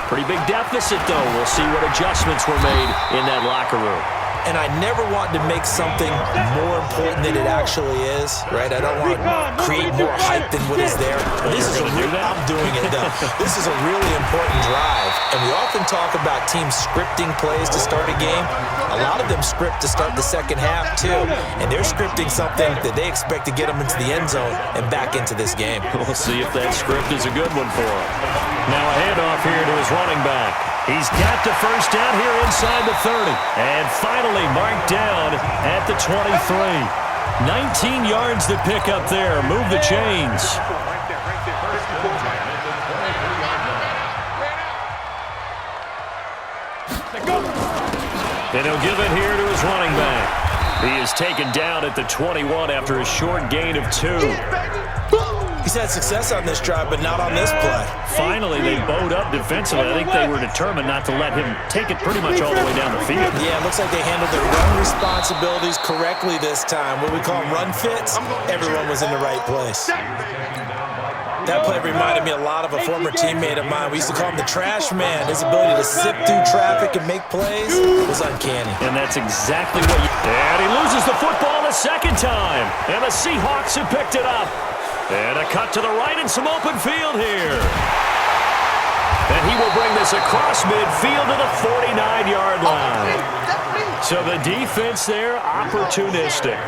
Pretty big deficit, though. We'll see what adjustments were made in that locker room. And I never want to make something more important than it actually is, right? I don't want to create more hype than what is there. This is I'm doing it, though. This is a really important drive. And we often talk about teams scripting plays to start a game. A lot of them script to start the second half, too. And they're scripting something that they expect to get them into the end zone and back into this game. We'll see if that script is a good one for them. Now a handoff here to his running back. He's got the first down here inside the 30. And finally marked down at the 23. 19 yards to pick up there. Move the chains. And he'll give it here to his running back. He is taken down at the 21 after a short gain of 2. He's had success on this drive, but not on this play. Finally, they bowed up defensively. I think they were determined not to let him take it pretty much all the way down the field. Yeah, it looks like they handled their run responsibilities correctly this time. What we call them run fits, everyone was in the right place. That play reminded me a lot of a former teammate of mine. We used to call him the trash man. His ability to sift through traffic and make plays was uncanny. And that's exactly what you... And he loses the football the second time. And the Seahawks have picked it up. And a cut to the right and some open field here. And he will bring this across midfield to the 49-yard line. So the defense there, opportunistic.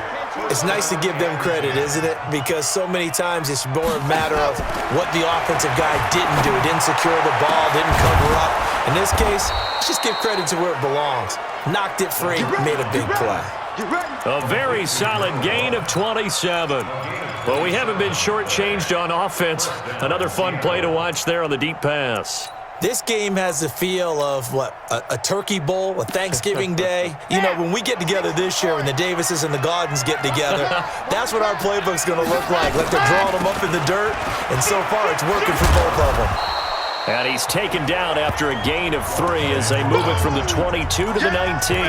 It's nice to give them credit, isn't it? Because so many times it's more a matter of what the offensive guy didn't do. Didn't secure the ball, didn't cover up. In this case, let's just give credit to where it belongs. Knocked it free, made a big play. A very solid gain of 27. Well, we haven't been shortchanged on offense. Another fun play to watch there on the deep pass. This game has the feel of, what, a turkey bowl, a Thanksgiving day. You know, when we get together this year, when the Davises and the Gaudens get together, that's what our playbook's going to look like they're drawing them up in the dirt, and so far it's working for both of them. And he's taken down after a gain of 3 as they move it from the 22 to the 19.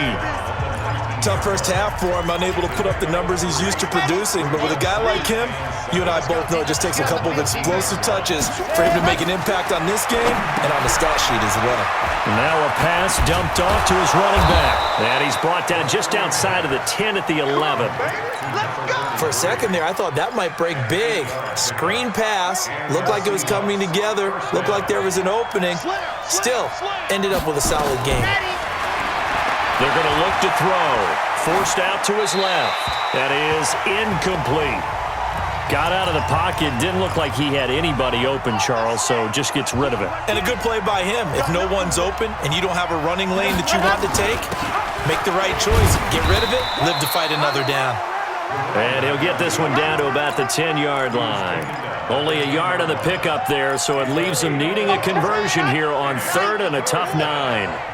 Tough first half for him, unable to put up the numbers he's used to producing. But with a guy like him, you and I both know it just takes a couple of explosive touches for him to make an impact on this game and on the stat sheet as well. Now a pass dumped off to his running back. And he's brought down just outside of the 10 at the 11. For a second there, I thought that might break big. Screen pass, looked like it was coming together, looked like there was an opening. Still, ended up with a solid game. They're going to look to throw. Forced out to his left. That is incomplete. Got out of the pocket. Didn't look like he had anybody open, Charles, so just gets rid of it. And a good play by him. If no one's open and you don't have a running lane that you want to take, make the right choice. Get rid of it, live to fight another down. And he'll get this one down to about the 10-yard line. Only a yard on the pickup there, so it leaves him needing a conversion here on 3rd and a tough 9.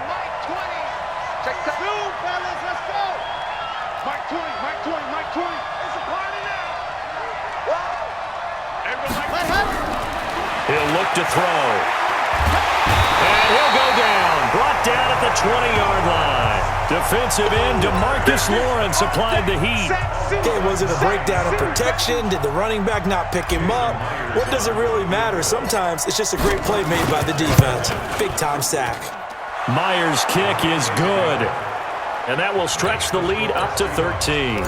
He'll look to throw. And he'll go down. Brought down at the 20-yard line. Defensive end, DeMarcus Lawrence applied the heat. Okay, was it a breakdown of protection? Did the running back not pick him up? What does it really matter? Sometimes it's just a great play made by the defense. Big-time sack. Myers' kick is good. And that will stretch the lead up to 13.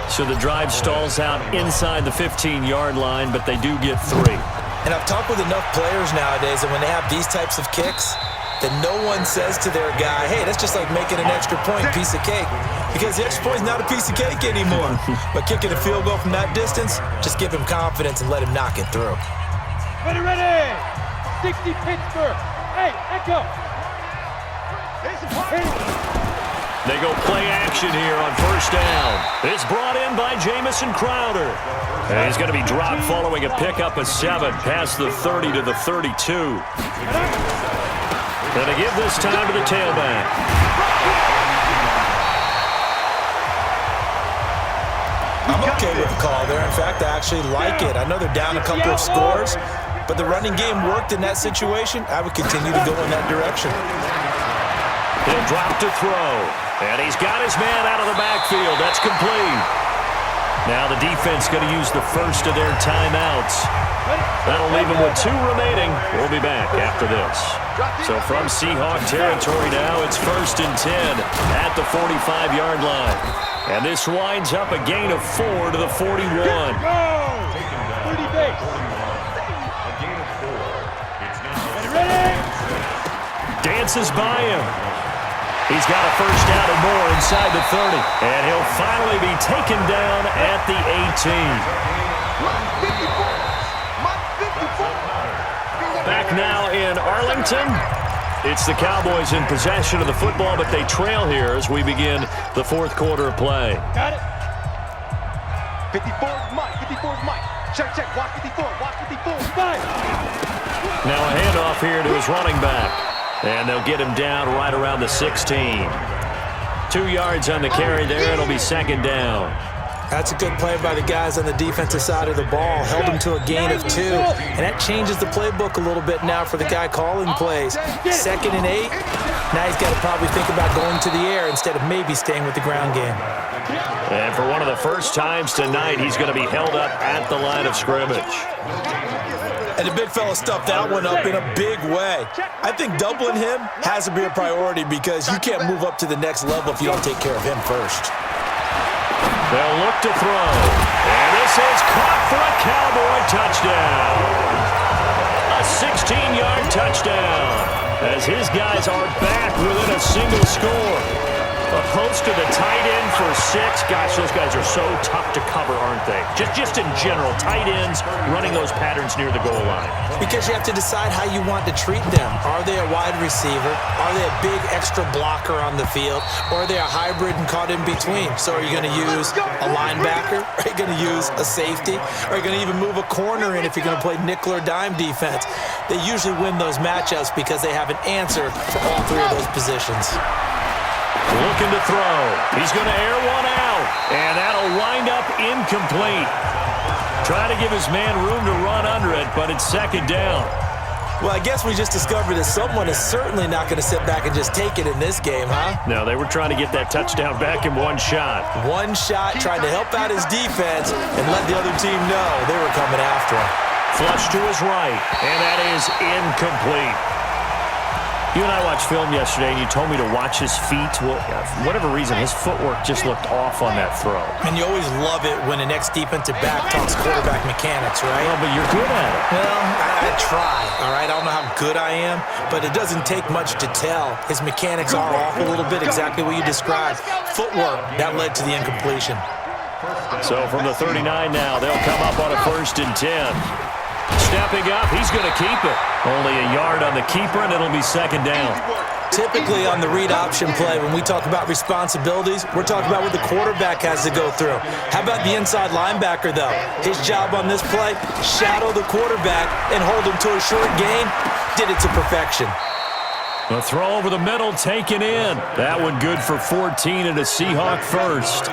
So the drive stalls out inside the 15-yard line, but they do get 3. And I've talked with enough players nowadays that when they have these types of kicks, that no one says to their guy, hey, that's just like making an extra point, piece of cake. Because the extra point is not a piece of cake anymore. But kicking a field goal from that distance, just give him confidence and let him knock it through. Ready! 60 Pittsburgh. Hey, echo. They go play action here on 1st down. It's brought in by Jamison Crowder. And he's going to be dropped following a pickup of 7 past the 30 to the 32. Going to give this time to the tailback. I'm okay with the call there. In fact, I actually like it. I know they're down a couple of scores, but the running game worked in that situation. I would continue to go in that direction. He'll drop to throw. And he's got his man out of the backfield. That's complete. Now the defense going to use the first of their timeouts. That'll leave them with 2 remaining. We'll be back after this. So from Seahawk territory now, it's 1st and 10 at the 45-yard line. And this winds up a gain of 4 to the 41. Go! 30 base. Ready? Dances by him. He's got a first down and more inside the 30. And he'll finally be taken down at the 18. Back now in Arlington. It's the Cowboys in possession of the football, but they trail here as we begin the 4th quarter of play. Got it. 54 is Mike. 54 is Mike. Check, check. Watch 54. Watch 54. Mike. Now a handoff here to his running back. And they'll get him down right around the 16. 2 yards on the carry there. It'll be 2nd down. That's a good play by the guys on the defensive side of the ball. Held him to a gain of 2. And that changes the playbook a little bit now for the guy calling plays. 2nd and 8. Now he's got to probably think about going to the air instead of maybe staying with the ground game. And for one of the first times tonight, he's going to be held up at the line of scrimmage. And the big fella stuffed that one up in a big way. I think doubling him has to be a priority because you can't move up to the next level if you don't take care of him first. They'll look to throw. And this is caught for a Cowboy touchdown. A 16-yard touchdown as his guys are back within a single score. A post to the tight end for 6. Gosh, those guys are so tough to cover, aren't they? Just in general, tight ends running those patterns near the goal line. Because you have to decide how you want to treat them. Are they a wide receiver? Are they a big extra blocker on the field? Or are they a hybrid and caught in between? So are you going to use a linebacker? Are you going to use a safety? Are you going to even move a corner in if you're going to play nickel or dime defense? They usually win those matchups because they have an answer for all 3 of those positions. Looking to throw. He's going to air one out. And that'll wind up incomplete. Trying to give his man room to run under it, but it's 2nd down. Well, I guess we just discovered that someone is certainly not going to sit back and just take it in this game, huh? No, they were trying to get that touchdown back in one shot. One shot, trying to help out his defense and let the other team know they were coming after him. Flush to his right, and that is incomplete. You and I watched film yesterday, and you told me to watch his feet. Well, for whatever reason, his footwork just looked off on that throw. And you always love it when the next defensive back talks quarterback mechanics, right? Well, but you're good at it. Well, I try, all right? I don't know how good I am, but it doesn't take much to tell. His mechanics are off a little bit, exactly what you described. Footwork, that led to the incompletion. So from the 39 now, they'll come up on a 1st and 10. Stepping up, he's going to keep it. Only a yard on the keeper, and it'll be 2nd down. Typically on the read option play, when we talk about responsibilities, we're talking about what the quarterback has to go through. How about the inside linebacker, though? His job on this play, shadow the quarterback and hold him to a short gain. Did it to perfection. The throw over the middle taken in. That one good for 14 and a Seahawk first.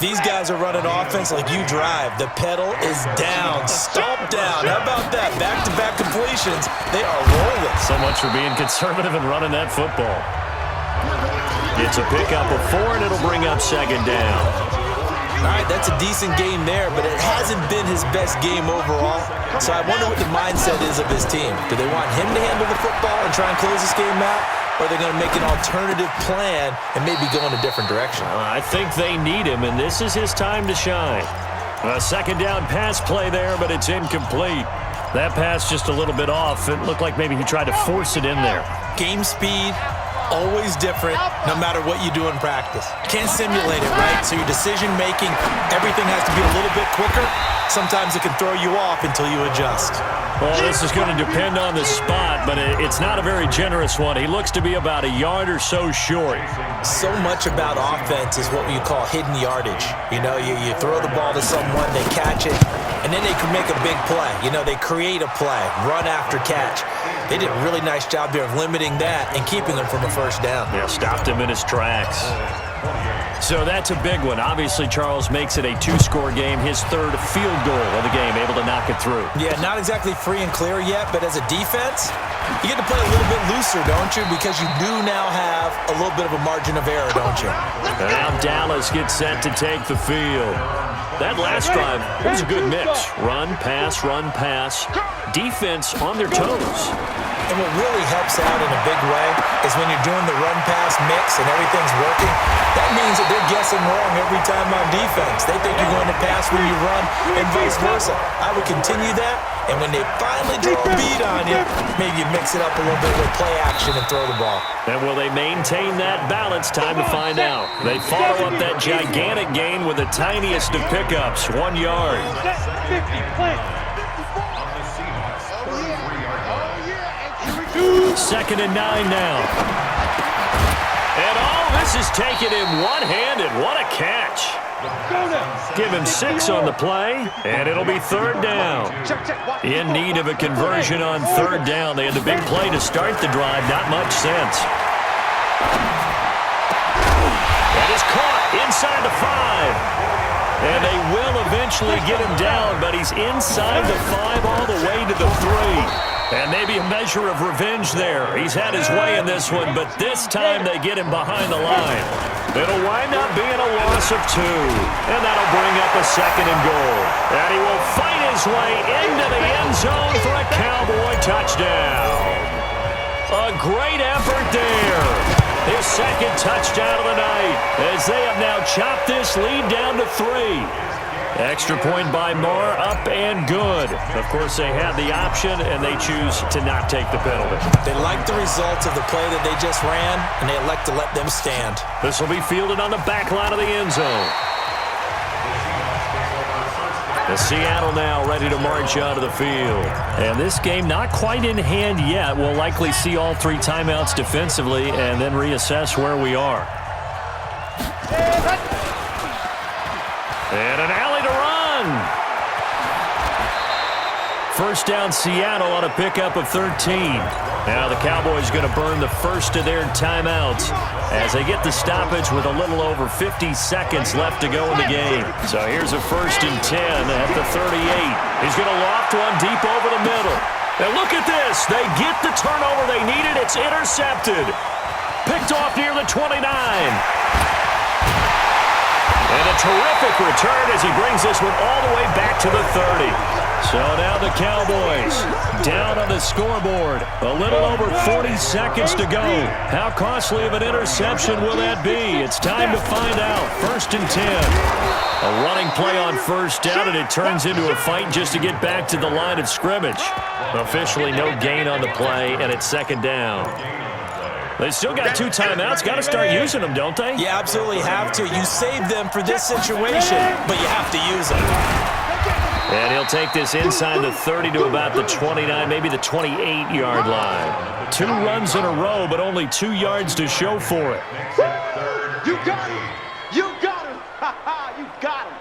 These guys are running offense like you drive. The pedal is down, stomp down. How about that? Back-to-back completions. They are rolling. So much for being conservative and running that football. It's a pickup of 4, and it'll bring up 2nd down. All right, that's a decent game there, but it hasn't been his best game overall. So I wonder what the mindset is of his team. Do they want him to handle the football and try and close this game out? Or are they going to make an alternative plan and maybe go in a different direction? I think they need him, and this is his time to shine. A 2nd down pass play there, but it's incomplete. That pass just a little bit off. It looked like maybe he tried to force it in there. Game speed, always different, no matter what you do in practice. Can't simulate it, right? So your decision-making, everything has to be a little bit quicker. Sometimes it can throw you off until you adjust. Well, this is going to depend on the spot, but it's not a very generous one. He looks to be about a yard or so short. So much about offense is what you call hidden yardage. You know, you throw the ball to someone, they catch it, and then they can make a big play. You know, they create a play, run after catch. They did a really nice job there of limiting that and keeping him from a first down. Yeah, stopped him in his tracks. So that's a big one. Obviously, Charles makes it a 2-score game. His 3rd field goal of the game, able to knock it through. Yeah, not exactly free and clear yet, but as a defense, you get to play a little bit juicer, don't you? Because you do now have a little bit of a margin of error, don't you? And now Dallas gets set to take the field. That last drive, it was a good mix. Run, pass, defense on their toes. And what really helps out in a big way is when you're doing the run-pass mix and everything's working, that means that they're guessing wrong every time on defense. They think you're going to pass when you run and vice versa. I would continue that, and when they finally draw a beat on you, maybe you mix it up a little bit with play action and throw the ball. And will they maintain that balance? Time to find out. They follow up that gigantic gain with the tiniest of pickups, 1 yard. 50, plant. 2nd and 9 now. And this is taken him one-handed. What a catch. Give him 6 on the play, and it'll be 3rd down. In need of a conversion on 3rd down. They had the big play to start the drive. Not much sense. That is caught inside the 5. And they will eventually get him down, but he's inside the 5 all the way to the 3. And maybe a measure of revenge there. He's had his way in this one, but this time they get him behind the line. It'll wind up being a loss of 2. And that'll bring up a 2nd and goal. And he will fight his way into the end zone for a Cowboy touchdown. A great effort there. His 2nd touchdown of the night as they have now chopped this lead down to 3. Extra point by Moore, up and good. Of course, they had the option, and they choose to not take the penalty. They like the results of the play that they just ran, and they elect to let them stand. This will be fielded on the back line of the end zone. The Seattle now ready to march out of the field. And this game not quite in hand yet. We'll likely see all 3 timeouts defensively and then reassess where we are. And an alley to run. First down Seattle on a pickup of 13. Now the Cowboys going to burn the first of their timeouts as they get the stoppage with a little over 50 seconds left to go in the game. So here's a 1st and 10 at the 38. He's going to loft one deep over the middle. And look at this. They get the turnover they needed. It's intercepted. Picked off near the 29. And a terrific return as he brings this one all the way back to the 30. So now the Cowboys down on the scoreboard. A little over 40 seconds to go. How costly of an interception will that be? It's time to find out. 1st and 10. A running play on 1st down, and it turns into a fight just to get back to the line of scrimmage. Officially no gain on the play, and it's 2nd down. They still got 2 timeouts. Got to start using them, don't they? You absolutely have to. You save them for this situation, but you have to use them. And he'll take this inside the 30 to about the 29, maybe the 28-yard line. 2 runs in a row, but only 2 yards to show for it. You got him. You got him. Ha-ha, you got him.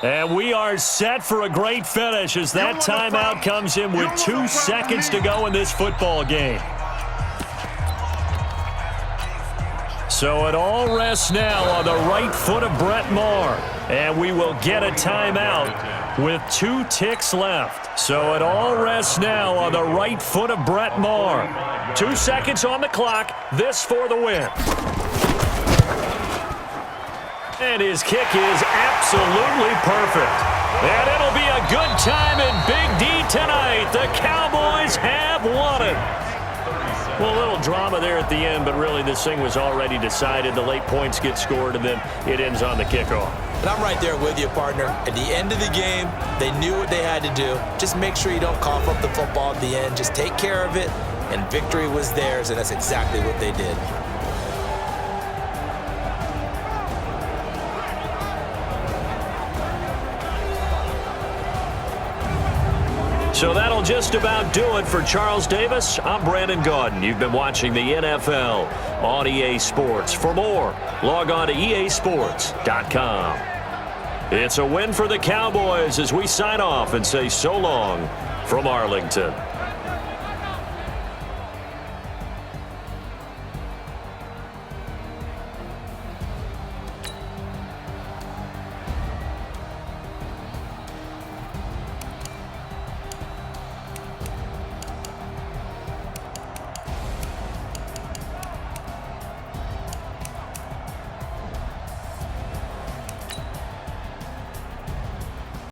And we are set for a great finish as that timeout comes in with 2 seconds to go in this football game. So it all rests now on the right foot of Brett Maher. And we will get a timeout with 2 ticks left. So it all rests now on the right foot of Brett Maher. 2 seconds on the clock. This for the win. And his kick is absolutely perfect. And it'll be a good time in Big D tonight. The Cowboys have won it. Well, a little drama there at the end, but really this thing was already decided. The late points get scored, and then it ends on the kickoff. And I'm right there with you, partner. At the end of the game, they knew what they had to do. Just make sure you don't cough up the football at the end. Just take care of it, and victory was theirs, and that's exactly what they did. So that'll just about do it for Charles Davis. I'm Brandon Gaudin. You've been watching the NFL on EA Sports. For more, log on to easports.com. It's a win for the Cowboys as we sign off and say so long from Arlington.